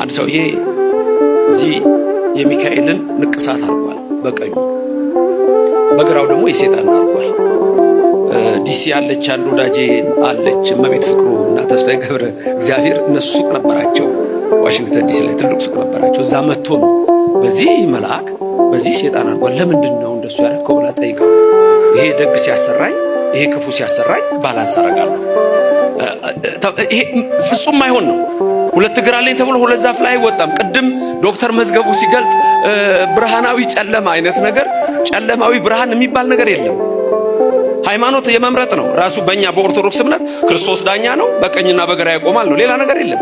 አንድ ሰውዬ እዚህ የሚካኤልን ንቅሳት አድርጓል በቀኙ፣ በግራው ደግሞ የሰይጣን አድርጓል። ዲሲ ያለች አንድ ወዳጄ አለች እመቤት ፍቅሩ እና ተስፋዬ ገብረ እግዚአብሔር እነሱ ሱቅ ነበራቸው ዋሽንግተን ዲሲ ላይ ትልቅ ሱቅ ነበራቸው። እዛ መጥቶ ነው በዚህ መልአክ በዚህ ሰይጣን አድርጓል ለምንድን ነው እንደሱ ያደረከው ብላ ጠይቀው፣ ይሄ ደግ ሲያሰራኝ ይሄ ክፉ ሲያሰራኝ ባላንስ አደርጋለሁ። ይሄ ፍጹም አይሆን ነው። ሁለት እግር አለኝ ተብሎ ሁለት ዛፍ ላይ አይወጣም። ቅድም ዶክተር መዝገቡ ሲገልጥ ብርሃናዊ ጨለማ አይነት ነገር፣ ጨለማዊ ብርሃን የሚባል ነገር የለም። ሃይማኖት የመምረጥ ነው። ራሱ በእኛ በኦርቶዶክስ እምነት ክርስቶስ ዳኛ ነው፣ በቀኝና በግራ ይቆማል ነው። ሌላ ነገር የለም።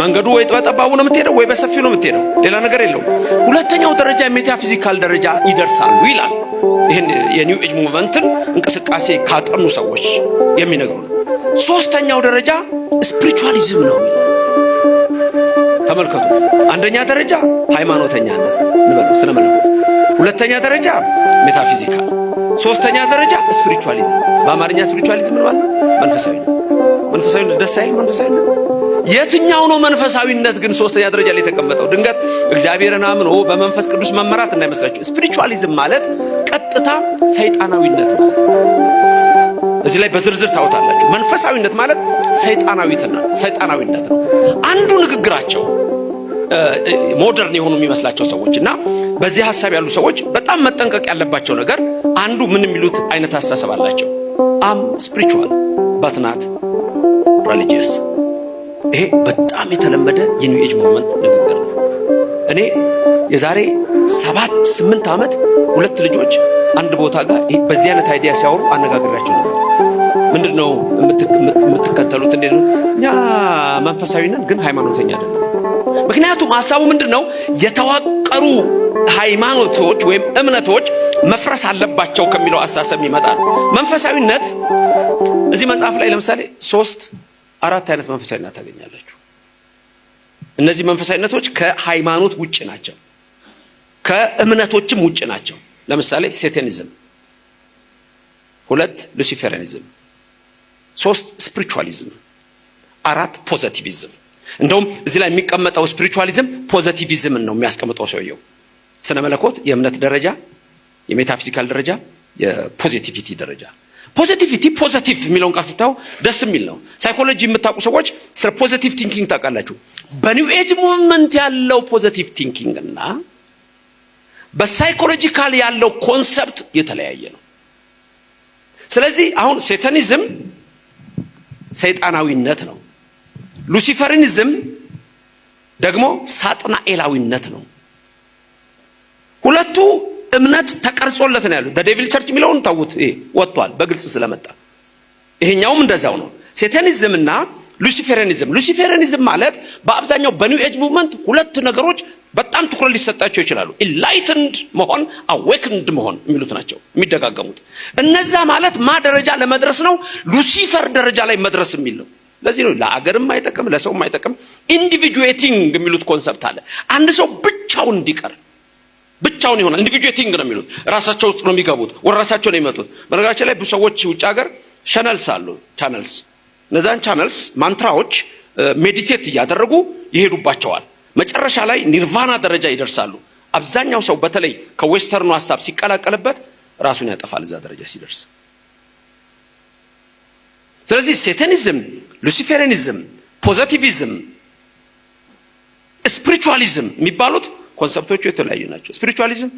መንገዱ ወይ በጠባቡ ነው የምትሄደው ወይ በሰፊው ነው የምትሄደው። ሌላ ነገር የለውም። ሁለተኛው ደረጃ ሜታፊዚካል ደረጃ ይደርሳሉ ይላል። ይሄን የኒው ኤጅ ሙቭመንትን እንቅስቃሴ ካጠኑ ሰዎች የሚነግሩ ነው። ሶስተኛው ደረጃ ስፒሪቹዋሊዝም ነው። ተመልከቱ። አንደኛ ደረጃ ሃይማኖተኛነት እንበለው ስነ መለኮት፣ ሁለተኛ ደረጃ ሜታፊዚካል፣ ሶስተኛ ደረጃ ስፒሪቹዋሊዝም። በአማርኛ ስፒሪቹዋሊዝም ማለት መንፈሳዊነት። መንፈሳዊነት ደስ አይል? መንፈሳዊነት የትኛው ነው መንፈሳዊነት ግን ሶስተኛ ደረጃ ላይ የተቀመጠው? ድንገት እግዚአብሔርን አምኖ በመንፈስ ቅዱስ መመራት እንዳይመስላችሁ። ስፒሪቹዋሊዝም ማለት ቀጥታ ሰይጣናዊነት ማለት ነው። እዚህ ላይ በዝርዝር ታውታላችሁ። መንፈሳዊነት ማለት ሰይጣናዊነት ነው። አንዱ ንግግራቸው ሞደርን የሆኑ የሚመስላቸው ሰዎች እና በዚህ ሐሳብ ያሉ ሰዎች በጣም መጠንቀቅ ያለባቸው ነገር አንዱ ምን የሚሉት አይነት አስተሳሰብ አላቸው። አም ስፒሪቹዋል ባት ናት ሪሊጂየስ። ይሄ በጣም የተለመደ የኒው ኤጅ ሙቭመንት ንግግር ነው። እኔ የዛሬ 7-8 ዓመት ሁለት ልጆች አንድ ቦታ ጋር በዚህ አይነት አይዲያ ሲያወሩ አነጋግራቸው ነበር። ምንድነው የምትከተሉት? እንዴ ነው? እኛ መንፈሳዊ ነን ግን ሃይማኖተኛ አይደለም። ምክንያቱም ሐሳቡ ምንድነው? የተዋቀሩ ሃይማኖቶች ወይም እምነቶች መፍረስ አለባቸው ከሚለው አስተሳሰብ ይመጣል። መንፈሳዊነት እዚህ መጽሐፍ ላይ ለምሳሌ 3-4 አይነት መንፈሳዊነት ታገኛላችሁ። እነዚህ መንፈሳዊነቶች ከሃይማኖት ውጭ ናቸው፣ ከእምነቶችም ውጭ ናቸው። ለምሳሌ ሴታኒዝም፣ 2 ሉሲፌሪያኒዝም፣ 3 ስፒሪቹዋሊዝም፣ 4 ፖዚቲቪዝም። እንደውም እዚህ ላይ የሚቀመጠው ስፒሪቹዋሊዝም ፖዚቲቪዝምን ነው የሚያስቀምጠው ሰውየው። ስነ መለኮት የእምነት ደረጃ፣ የሜታፊዚካል ደረጃ፣ የፖዚቲቪቲ ደረጃ። ፖዚቲቪቲ ፖዚቲቭ የሚለውን ቃል ስታዩ ደስ የሚል ነው። ሳይኮሎጂ የምታውቁ ሰዎች ስለ ፖዚቲቭ ቲንኪንግ ታውቃላችሁ። በኒው ኤጅ ሙቭመንት ያለው ፖዚቲቭ ቲንኪንግ እና በሳይኮሎጂካል ያለው ኮንሰፕት የተለያየ ነው። ስለዚህ አሁን ሴታኒዝም ሰይጣናዊነት ነው። ሉሲፈሪኒዝም ደግሞ ሳጥናኤላዊነት ነው። ሁለቱ እምነት ተቀርጾለት ነው ያሉት። ዴቪል ቸርች የሚለውን ታውት ወጥቷል በግልጽ ስለመጣ። ይሄኛውም እንደዛው ነው። ሴታኒዝም እና ሉሲፌሪያኒዝም። ሉሲፌሪያኒዝም ማለት በአብዛኛው በኒው ኤጅ ሙቭመንት ሁለት ነገሮች በጣም ትኩረት ሊሰጣቸው ይችላሉ። ኢንላይትንድ መሆን፣ አዌክንድ መሆን የሚሉት ናቸው የሚደጋገሙት። እነዛ ማለት ማ ደረጃ ለመድረስ ነው? ሉሲፈር ደረጃ ላይ መድረስ የሚል ነው። ለዚህ ነው ለአገርም አይጠቅም ለሰውም አይጠቅም ኢንዲቪጁዌቲንግ የሚሉት ኮንሰፕት አለ። አንድ ሰው ብቻውን እንዲቀር ብቻውን ይሆናል። ኢንዲቪጁዌቲንግ ነው የሚሉት። ራሳቸው ውስጥ ነው የሚገቡት፣ ወደ ራሳቸው ነው የሚመጡት። በነገራችን ላይ ብዙ ሰዎች ውጭ ሀገር ቻነልስ አሉ፣ ቻነልስ። እነዛን ቻነልስ ማንትራዎች ሜዲቴት እያደረጉ ይሄዱባቸዋል። መጨረሻ ላይ ኒርቫና ደረጃ ይደርሳሉ። አብዛኛው ሰው በተለይ ከዌስተርኑ ሐሳብ ሲቀላቀልበት ራሱን ያጠፋል እዛ ደረጃ ሲደርስ። ስለዚህ ሴታኒዝም፣ ሉሲፌሪያኒዝም፣ ፖዚቲቪዝም፣ ስፒሪቹዋሊዝም የሚባሉት ኮንሰፕቶቹ የተለያዩ ናቸው። ስፒሪቹዋሊዝም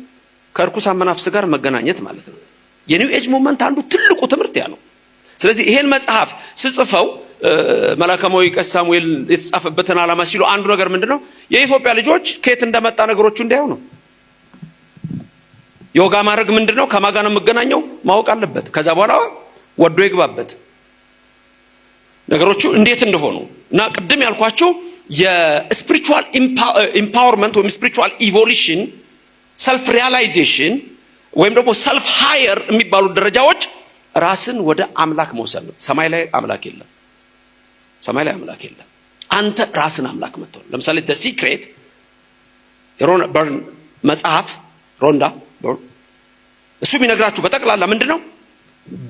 ከርኩሳን መናፍስት ጋር መገናኘት ማለት ነው። የኒው ኤጅ ሙቭመንት አንዱ ትልቁ ትምህርት ያ ነው። ስለዚህ ይሄን መጽሐፍ ስጽፈው መላከማዊ ቀሲስ ሳሙኤል የተጻፈበትን ዓላማ ሲሉ አንዱ ነገር ምንድነው? የኢትዮጵያ ልጆች ከየት እንደመጣ ነገሮቹ እንዲያዩ ነው። ዮጋ ማድረግ ምንድነው? ከማን ጋር ነው የምገናኘው ማወቅ አለበት። ከዛ በኋላ ወዶ ይግባበት ነገሮቹ እንዴት እንደሆኑ እና ቅድም ያልኳችሁ የስፒሪቹዋል ኢምፓወርመንት ወይም ስፒሪቹዋል ኢቮሉሽን፣ ሰልፍ ሪያላይዜሽን ወይም ደግሞ ሰልፍ ሃየር የሚባሉ ደረጃዎች ራስን ወደ አምላክ መውሰድ ነው። ሰማይ ላይ አምላክ የለም። ሰማይ ላይ አምላክ የለም። አንተ ራስን አምላክ መተው። ለምሳሌ the secret የሮና በርን መጽሐፍ ሮንዳ በርን እሱ የሚነግራችሁ በጠቅላላ ምንድነው?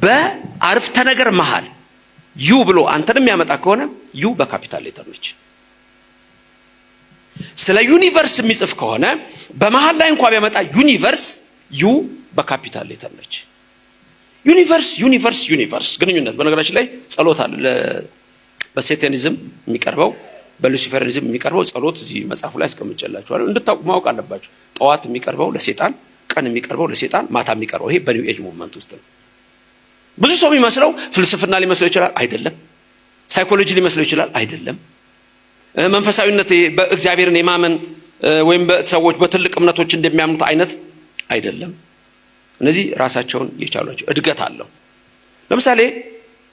በአረፍተ ነገር መሃል ዩ ብሎ አንተንም ያመጣ ከሆነ ዩ በካፒታል ሌተር ነች። ስለ ዩኒቨርስ የሚጽፍ ከሆነ በመሃል ላይ እንኳን ቢያመጣ ዩኒቨርስ ዩ በካፒታል ሌተር ነች። ዩኒቨርስ ግንኙነት። በነገራችን ላይ ጸሎት አለ። በሴታኒዝም የሚቀርበው በሉሲፈሪዝም የሚቀርበው ጸሎት እዚህ መጽሐፉ ላይ አስቀምጬላችኋለሁ። እንድታውቁ ማወቅ አለባችሁ። ጠዋት የሚቀርበው ለሴጣን፣ ቀን የሚቀርበው ለሴጣን፣ ማታ የሚቀርበው ይሄ በኒው ኤጅ ሙቭመንት ውስጥ ነው። ብዙ ሰው የሚመስለው ፍልስፍና ሊመስለው ይችላል፣ አይደለም። ሳይኮሎጂ ሊመስለው ይችላል፣ አይደለም። መንፈሳዊነት በእግዚአብሔርን የማመን ወይም በሰዎች በትልቅ እምነቶች እንደሚያምኑት አይነት አይደለም። እነዚህ ራሳቸውን የቻሏቸው እድገት አለው። ለምሳሌ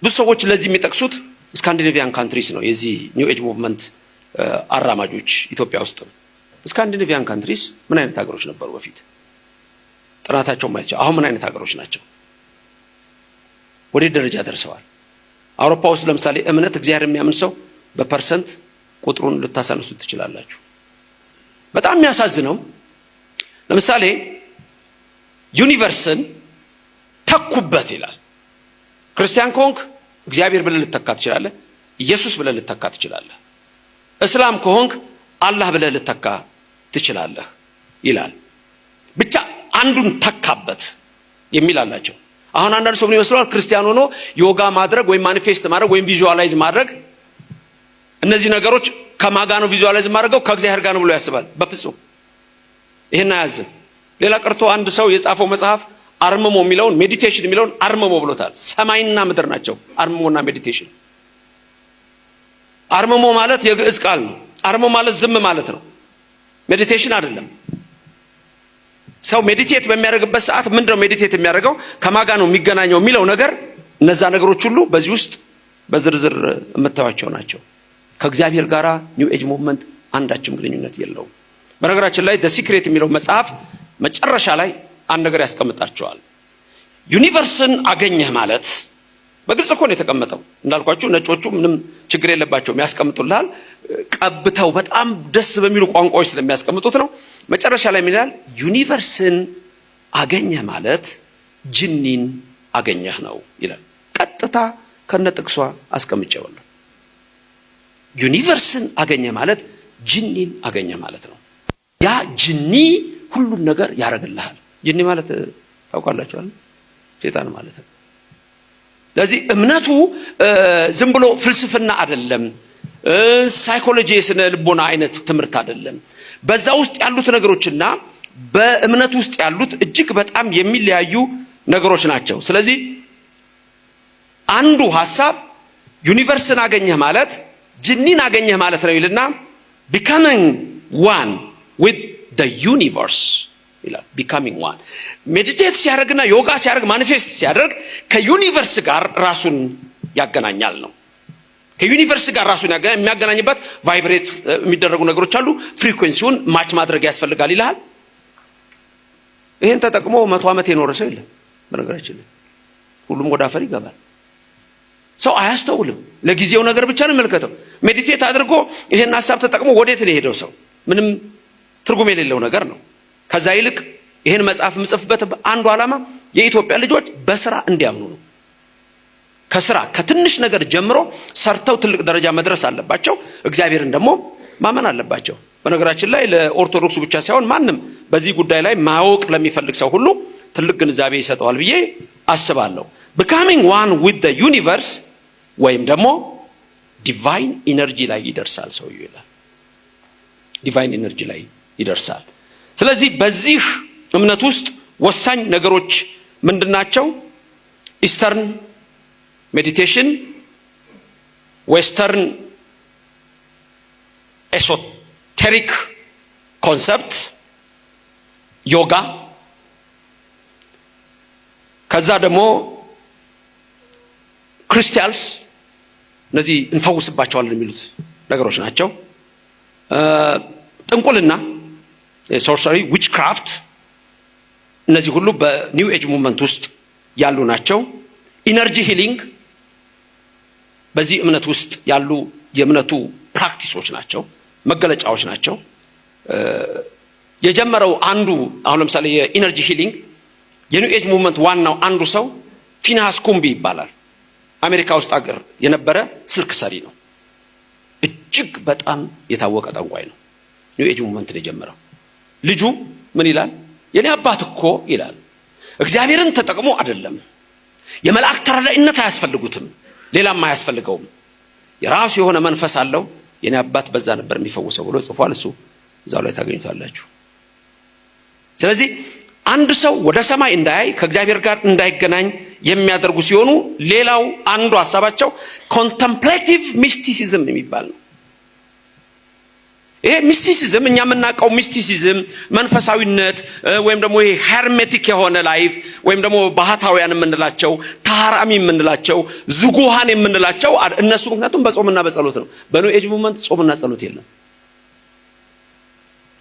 ብዙ ሰዎች ለዚህ የሚጠቅሱት ስካንዲኔቪያን ካንትሪስ ነው። የዚህ ኒው ኤጅ ሙቭመንት አራማጆች ኢትዮጵያ ውስጥ ነው። ስካንዲኔቪያን ካንትሪስ ምን አይነት ሀገሮች ነበሩ በፊት? ጥናታቸው ማየት አሁን ምን አይነት ሀገሮች ናቸው? ወዴት ደረጃ ደርሰዋል? አውሮፓ ውስጥ ለምሳሌ እምነት እግዚአብሔር የሚያምን ሰው በፐርሰንት ቁጥሩን ልታሳንሱት ትችላላችሁ። በጣም የሚያሳዝነው ለምሳሌ ዩኒቨርስን ተኩበት ይላል። ክርስቲያን ከሆንክ እግዚአብሔር ብለህ ልተካ ትችላለህ፣ ኢየሱስ ብለህ ልተካ ትችላለህ። እስላም ከሆንክ አላህ ብለህ ልተካ ትችላለህ ይላል። ብቻ አንዱን ተካበት የሚል አላቸው። አሁን አንዳንድ ሰው ምን ይመስለዋል? ክርስቲያን ሆኖ ዮጋ ማድረግ ወይም ማኒፌስት ማድረግ ወይም ቪዥዋላይዝ ማድረግ እነዚህ ነገሮች ከማጋ ነው ቪዥዋላይዝ ማድረገው ከእግዚአብሔር ጋር ነው ብሎ ያስባል። በፍጹም ይሄን አያዝም። ሌላ ቀርቶ አንድ ሰው የጻፈው መጽሐፍ አርምሞ የሚለውን ሜዲቴሽን የሚለውን አርምሞ ብሎታል። ሰማይና ምድር ናቸው አርምሞና ሜዲቴሽን። አርምሞ ማለት የግዕዝ ቃል ነው። አርምሞ ማለት ዝም ማለት ነው፣ ሜዲቴሽን አይደለም። ሰው ሜዲቴት በሚያደርግበት ሰዓት ምንድነው ሜዲቴት የሚያደርገው? ከማጋ ነው የሚገናኘው የሚለው ነገር፣ እነዛ ነገሮች ሁሉ በዚህ ውስጥ በዝርዝር የምታዩቸው ናቸው። ከእግዚአብሔር ጋር ኒው ኤጅ ሙቭመንት አንዳችም ግንኙነት የለውም። በነገራችን ላይ ዘ ሲክሬት የሚለው መጽሐፍ መጨረሻ ላይ አንድ ነገር ያስቀምጣቸዋል። ዩኒቨርስን አገኘህ ማለት በግልጽ እኮ ነው የተቀመጠው። እንዳልኳችሁ ነጮቹ ምንም ችግር የለባቸውም፣ ያስቀምጡልሃል። ቀብተው በጣም ደስ በሚሉ ቋንቋዎች ስለሚያስቀምጡት ነው። መጨረሻ ላይ ምን ይላል? ዩኒቨርስን አገኘህ ማለት ጅኒን አገኘህ ነው ይላል። ቀጥታ ከነጥቅሷ አስቀምጬዋለሁ። ዩኒቨርስን አገኘህ ማለት ጅኒን አገኘህ ማለት ነው። ያ ጅኒ ሁሉን ነገር ያደርግልሃል። ጅኒ ማለት ታውቃላችሁ አይደል? ሴጣን ማለት ነው። ስለዚህ እምነቱ ዝም ብሎ ፍልስፍና አይደለም፣ ሳይኮሎጂ የስነ ልቦና አይነት ትምህርት አይደለም። በዛ ውስጥ ያሉት ነገሮችና በእምነቱ ውስጥ ያሉት እጅግ በጣም የሚለያዩ ነገሮች ናቸው። ስለዚህ አንዱ ሐሳብ ዩኒቨርስን አገኘህ ማለት ጅኒን አገኘህ ማለት ነው ይልና becoming one with the universe ይላል። becoming one ሜዲቴት ሲያደርግና ዮጋ ሲያደርግ ማኒፌስት ሲያደርግ ከዩኒቨርስ ጋር ራሱን ያገናኛል ነው። ከዩኒቨርስ ጋር ራሱን የሚያገናኝበት ቫይብሬት የሚደረጉ ነገሮች አሉ። ፍሪኩዌንሲውን ማች ማድረግ ያስፈልጋል ይላል። ይሄን ተጠቅሞ 100 ዓመት የኖረ ሰው የለም። በነገራችን ላይ ሁሉም ወደ አፈር ይገባል። ሰው አያስተውልም። ለጊዜው ነገር ብቻ ነው የሚመለከተው። ሜዲቴት አድርጎ ይሄን ሐሳብ ተጠቅሞ ወዴት ነው የሄደው? ሰው ምንም ትርጉም የሌለው ነገር ነው። ከዛ ይልቅ ይሄን መጽሐፍ የምጽፍበት አንዱ ዓላማ የኢትዮጵያ ልጆች በስራ እንዲያምኑ ነው። ከስራ ከትንሽ ነገር ጀምሮ ሰርተው ትልቅ ደረጃ መድረስ አለባቸው። እግዚአብሔርን ደግሞ ማመን አለባቸው። በነገራችን ላይ ለኦርቶዶክሱ ብቻ ሳይሆን ማንም በዚህ ጉዳይ ላይ ማወቅ ለሚፈልግ ሰው ሁሉ ትልቅ ግንዛቤ ይሰጠዋል ብዬ አስባለሁ። becoming one with the universe ወይም ደግሞ ዲቫይን ኢነርጂ ላይ ይደርሳል ሰውየው ይላል። ዲቫይን ኢነርጂ ላይ ይደርሳል። ስለዚህ በዚህ እምነት ውስጥ ወሳኝ ነገሮች ምንድናቸው? ኢስተርን ሜዲቴሽን፣ ዌስተርን ኤሶቴሪክ ኮንሰፕት፣ ዮጋ፣ ከዛ ደግሞ ክርስቲያንስ እነዚህ እንፈውስባቸዋለን የሚሉት ነገሮች ናቸው። ጥንቁልና፣ ሶርሰሪ፣ ዊችክራፍት እነዚህ ሁሉ በኒው ኤጅ ሙቭመንት ውስጥ ያሉ ናቸው። ኢነርጂ ሂሊንግ በዚህ እምነት ውስጥ ያሉ የእምነቱ ፕራክቲሶች ናቸው፣ መገለጫዎች ናቸው። የጀመረው አንዱ አሁን ለምሳሌ የኢነርጂ ሂሊንግ የኒው ኤጅ ሙቭመንት ዋናው አንዱ ሰው ፊንሃስ ኩምቢ ይባላል። አሜሪካ ውስጥ አገር የነበረ ስልክ ሰሪ ነው። እጅግ በጣም የታወቀ ጠንቋይ ነው። ኒው ኤጅ ሙቭመንት ነው የጀመረው። ልጁ ምን ይላል? የኔ አባት እኮ ይላል እግዚአብሔርን ተጠቅሞ አይደለም፣ የመላእክት ተራዳኢነት አያስፈልጉትም፣ ሌላም አያስፈልገውም፣ የራሱ የሆነ መንፈስ አለው፣ የኔ አባት በዛ ነበር የሚፈውሰው ብሎ ጽፏል። እሱ እዛው ላይ ታገኙታላችሁ። ስለዚህ አንድ ሰው ወደ ሰማይ እንዳያይ ከእግዚአብሔር ጋር እንዳይገናኝ የሚያደርጉ ሲሆኑ ሌላው አንዱ ሐሳባቸው ኮንተምፕሌቲቭ ሚስቲሲዝም የሚባል ነው። ይሄ ሚስቲሲዝም እኛ የምናውቀው ሚስቲሲዝም መንፈሳዊነት ወይም ደግሞ ይሄ ሄርሜቲክ የሆነ ላይፍ ወይም ደግሞ ባህታውያን የምንላቸው ታራሚ የምንላቸው ዝጉሃን የምንላቸው እነሱ ምክንያቱም በጾምና በጸሎት ነው። በኒው ኤጅ ሙቭመንት ጾምና ጸሎት የለም።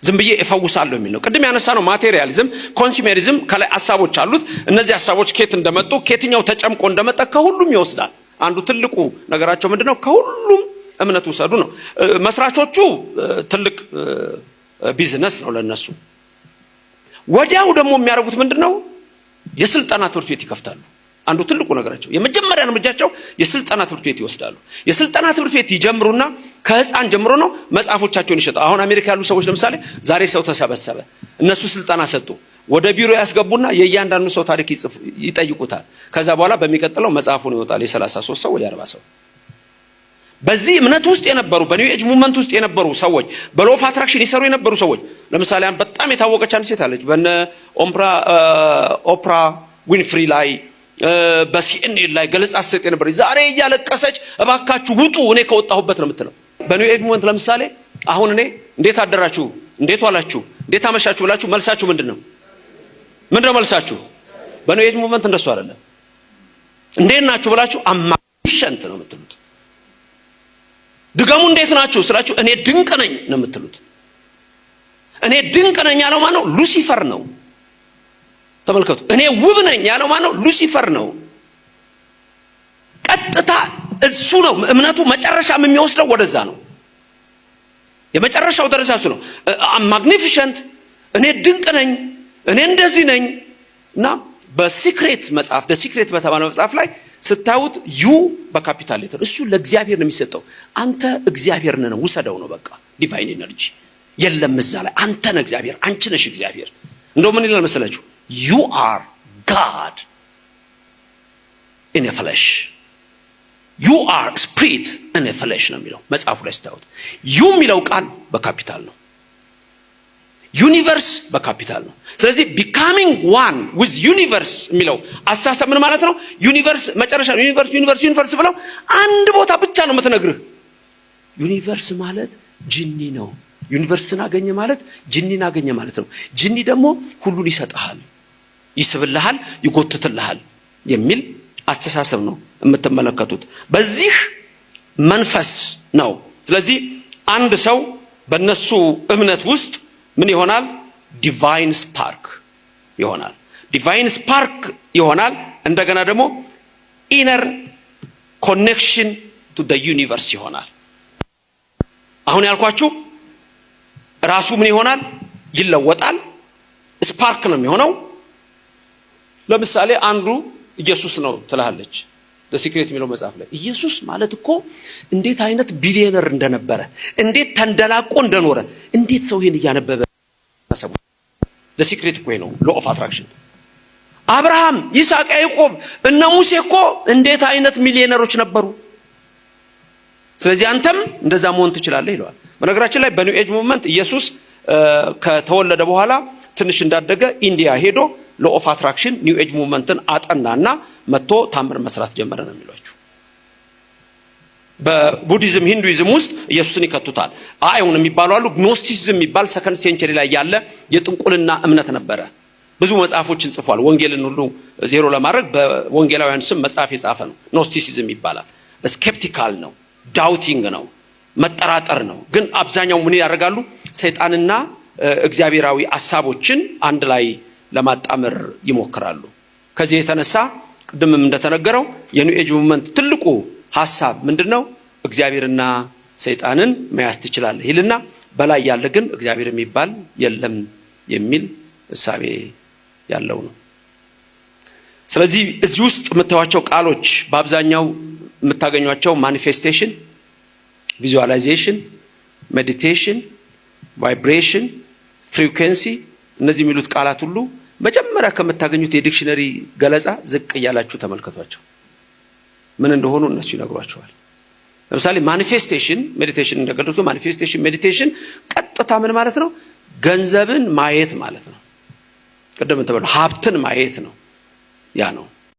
ዝም ብዬ እፈውሳለሁ የሚል ነው። ቅድም ያነሳ ነው ማቴሪያሊዝም፣ ኮንሱሜሪዝም ከላይ ሐሳቦች አሉት። እነዚህ ሐሳቦች ከየት እንደመጡ ከየትኛው ተጨምቆ እንደመጣ ከሁሉም ይወስዳል። አንዱ ትልቁ ነገራቸው ምንድነው? ከሁሉም እምነት ውሰዱ ነው። መስራቾቹ ትልቅ ቢዝነስ ነው ለነሱ። ወዲያው ደግሞ የሚያደርጉት ምንድነው? የስልጠና ትምህርት ቤት ይከፍታሉ። አንዱ ትልቁ ነገራቸው የመጀመሪያ እርምጃቸው የስልጠና ትምህርት ቤት ይወስዳሉ። የስልጠና ትምህርት ቤት ይጀምሩና ከህፃን ጀምሮ ነው መጽሐፎቻቸውን ይሸጣሉ። አሁን አሜሪካ ያሉ ሰዎች ለምሳሌ ዛሬ ሰው ተሰበሰበ፣ እነሱ ስልጠና ሰጡ፣ ወደ ቢሮ ያስገቡና የእያንዳንዱ ሰው ታሪክ ይጠይቁታል። ከዛ በኋላ በሚቀጥለው መጽሐፉን ይወጣል። የ33 ሰው ወይ 40 ሰው በዚህ እምነት ውስጥ የነበሩ በኒው ኤጅ ሙቭመንት ውስጥ የነበሩ ሰዎች በሎ ኦፍ አትራክሽን ይሰሩ የነበሩ ሰዎች ለምሳሌ በጣም የታወቀች አንድ ሴት አለች በነ ኦፕራ ዊንፍሪ ላይ በሲኤንኤን ላይ ገለጻ ስትሰጥ የነበረች ዛሬ እያለቀሰች እባካችሁ ውጡ እኔ ከወጣሁበት ነው የምትለው። በኒው ኤጅ ሙቭመንት ለምሳሌ አሁን እኔ እንዴት አደራችሁ፣ እንዴት ዋላችሁ፣ እንዴት አመሻችሁ ብላችሁ መልሳችሁ ምንድነው መልሳችሁ? በኒው ኤጅ ሙቭመንት እንደሱ አይደለም። እንዴት ናችሁ ብላችሁ አማፊሸንት ነው የምትሉት። ድገሙ እንዴት ናችሁ ስላችሁ እኔ ድንቅ ነኝ ነው የምትሉት። እኔ ድንቅ ነኝ ያለው ማን ነው? ሉሲፈር ነው። ተመልከቱ። እኔ ውብ ነኝ ያለው ማን ነው? ሉሲፈር ነው። ቀጥታ እሱ ነው እምነቱ መጨረሻም የሚወስደው ወደዛ ነው። የመጨረሻው ደረጃ እሱ ነው። ማግኒፊሸንት፣ እኔ ድንቅ ነኝ፣ እኔ እንደዚህ ነኝ እና በሲክሬት መጽሐፍ በሲክሬት በተባለው መጽሐፍ ላይ ስታዩት ዩ በካፒታል ሌተር እሱ ለእግዚአብሔር ነው የሚሰጠው። አንተ እግዚአብሔር ነህ ነው ውሰደው ነው በቃ። ዲቫይን ኤነርጂ የለም እዛ ላይ። አንተ ነህ እግዚአብሔር፣ አንቺ ነሽ እግዚአብሔር። እንደው ምን ይላል መሰላችሁ? You are God in a flesh. You are spirit in a flesh ነው የሚለው መጽሐፉ ላይ ስታዩት። ዩ የሚለው ቃል በካፒታል ነው። ዩኒቨርስ በካፒታል ነው። ስለዚህ becoming one with universe የሚለው አሳሰብ ምን ማለት ነው? ዩኒቨርስ መጨረሻ ዩኒቨርስ ብለው አንድ ቦታ ብቻ ነው የምትነግርህ። ዩኒቨርስ ማለት ጅኒ ነው። ዩኒቨርስን አገኘ ማለት ጅኒን አገኘ ማለት ነው። ጅኒ ደግሞ ሁሉን ይሰጥሃል፣ ይስብልሃል፣ ይጎትትልሃል የሚል አስተሳሰብ ነው የምትመለከቱት። በዚህ መንፈስ ነው። ስለዚህ አንድ ሰው በእነሱ እምነት ውስጥ ምን ይሆናል? ዲቫይን ስፓርክ ይሆናል። ዲቫይን ስፓርክ ይሆናል። እንደገና ደግሞ ኢነር ኮኔክሽን ቱ ዘ ዩኒቨርስ ይሆናል። አሁን ያልኳችሁ ራሱ ምን ይሆናል? ይለወጣል። ስፓርክ ነው የሚሆነው። ለምሳሌ አንዱ ኢየሱስ ነው ትላለች በሲክሬት የሚለው መጽሐፍ ላይ። ኢየሱስ ማለት እኮ እንዴት አይነት ቢሊየነር እንደነበረ፣ እንዴት ተንደላቆ እንደኖረ፣ እንዴት ሰው ይሄን እያነበበ ሰው በሲክሬት እኮ ነው ሎ ኦፍ አትራክሽን። አብርሃም፣ ይስሐቅ፣ ያዕቆብ እነ ሙሴ እኮ እንዴት አይነት ሚሊየነሮች ነበሩ። ስለዚህ አንተም እንደዛ መሆን ትችላለህ ይለዋል። በነገራችን ላይ በኒው ኤጅ ሙቭመንት ኢየሱስ ከተወለደ በኋላ ትንሽ እንዳደገ ኢንዲያ ሄዶ ሎ ኦፍ አትራክሽን ኒው ኤጅ ሙቭመንትን አጠናና መጥቶ ታምር መስራት ጀመረ ነው የሚሏቸው። በቡዲዝም ሂንዱይዝም ውስጥ ኢየሱስን ይከቱታል። አይሁን የሚባሉ አሉ። ግኖስቲሲዝም የሚባል ሰከንድ ሴንቸሪ ላይ ያለ የጥንቁልና እምነት ነበረ። ብዙ መጽሐፎችን ጽፏል። ወንጌልን ሁሉ ዜሮ ለማድረግ በወንጌላውያን ስም መጽሐፍ የጻፈ ነው። ግኖስቲሲዝም ይባላል። ስኬፕቲካል ነው፣ ዳውቲንግ ነው፣ መጠራጠር ነው። ግን አብዛኛው ምን ያደርጋሉ? ሰይጣንና እግዚአብሔራዊ ሐሳቦችን አንድ ላይ ለማጣመር ይሞክራሉ። ከዚህ የተነሳ ቅድምም እንደተነገረው የኒው ኤጅ ሙቭመንት ትልቁ ሐሳብ ምንድነው? እግዚአብሔርና ሰይጣንን መያዝ ትችላለህ ይልና በላይ ያለ ግን እግዚአብሔር የሚባል የለም የሚል እሳቤ ያለው ነው። ስለዚህ እዚህ ውስጥ የምታዩዋቸው ቃሎች በአብዛኛው የምታገኟቸው ማኒፌስቴሽን፣ ቪዥዋላይዜሽን፣ ሜዲቴሽን፣ ቫይብሬሽን፣ ፍሪኩዌንሲ እነዚህ የሚሉት ቃላት ሁሉ መጀመሪያ ከምታገኙት የዲክሽነሪ ገለጻ ዝቅ እያላችሁ ተመልከቷቸው። ምን እንደሆኑ እነሱ ይነግሯቸዋል። ለምሳሌ ማኒፌስቴሽን ሜዲቴሽን እንደገለጹት ማኒፌስቴሽን ሜዲቴሽን ቀጥታ ምን ማለት ነው? ገንዘብን ማየት ማለት ነው። ቀደም ተብሎ ሀብትን ማየት ነው። ያ ነው